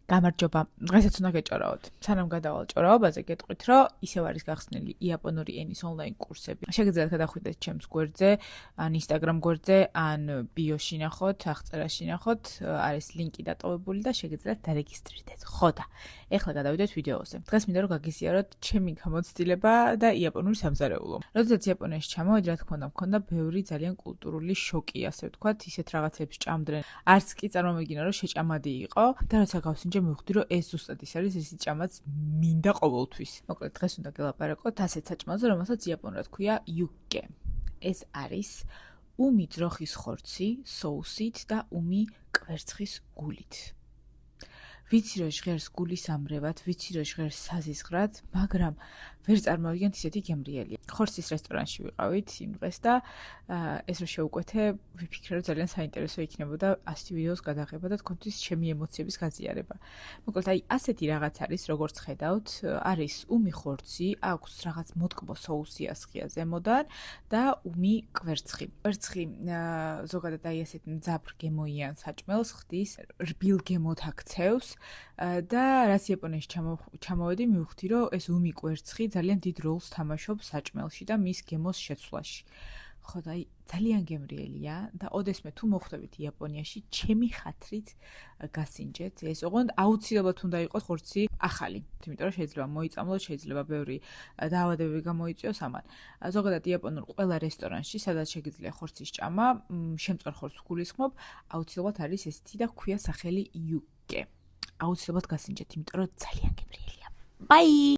გამარჯობა. დღესაც უნდა გეჭორავოთ. სანამ გადავალ ჭორავობაზე, გეტყვით, რომ ისევ არის გახსნილი იაპონური ენის ონლაინ კურსები. შეგიძლიათ გადახვიდეთ ჩემს გვერდზე, ან Instagram გვერდზე, ან ბიოში ნახოთ, აღწერაში ნახოთ, არის ლინკი დატოვებული და შეგიძლიათ დარეგისტრირდეთ. ხო და ეხლა გადავიდეთ ვიდეოზე. დღეს მინდა რომ გაგიზიაროთ ჩემი გამოცდილება და იაპონური სამზარეულო. როდესაც იაპონიაში ჩამოვედი, რა თქმა უნდა, მქონდა ბევრი ძალიან კულტურული შოკი, ასე ვთქვათ, ისეთ რაღაცებს ჭამდნენ. არც კი წარმომედგინა, რომ შეჭამადი იყო და როცა გავსინჯე მივხვდი, რომ ეს ზუსტად ის არის, ისი ჭამაც მინდა ყოველთვის. მოკლედ, დღეს უნდა გელაპარაკოთ ასეთ საჭმელზე, რომელსაც იაპონურად ქვია იუკე. ეს არის უმი ძროხის ხორცი, соусით და უმი კვერცხის გულით. ვიცი რომ ჟღერს გულისამრევად, ვიცი რომ ჟღერს საზისღრად, მაგრამ ვერ წარმოვიდგენთ ისეთი გემრიელია. ხორცის რესტორანში ვიყავით იმ დღეს და ეს რო შევუკვეთე, ვიფიქრე რომ ძალიან საინტერესო იქნებოდა ასეთი ვიდეოს გადაღება და თქვენთვის ჩემი ემოციების გაზიარება. მოკლედ, აი ასეთი რაღაც არის, როგორც ხედავთ, არის უმი ხორცი, აქვს რაღაც მოტკბო соуსი ასხია ზემოდან და უმი კვერცხი. კვერცხი ზოგადად აი ასეთ მძაფრ გემოიან საჭმელს ხდის, რბილ გემოთ აქცევს და რაც იაპონიაში ჩამოვედი, მივხვდი, რომ ეს უმი კვერცხი ძალიან დიდ როლს თამაშობს საჭმელში და მის გემოს შეცვლაში. ხო და ძალიან გემრიელია და ოდესმე თუ მოხვდებით იაპონიაში, ჩემი ხათრით გასინჯეთ. ეს ოღონდ აუცილებლად უნდა იყოს ხორცი ახალი, იმიტომ რომ შეიძლება მოიწამლოთ, შეიძლება ბევრი დაავადებები გამოიწვიოს ამან. ზოგადად იაპონურ ყველა რესტორანში, სადაც შეგიძლია ხორცის ჭამა, შემწვარ ხორცს გულისხმობ, აუცილებლად არის ესეთი და ჰქვია სახელი იუკე. აუცილებლად გასინჯეთ, იმიტომ რომ ძალიან გემრიელია. Bye!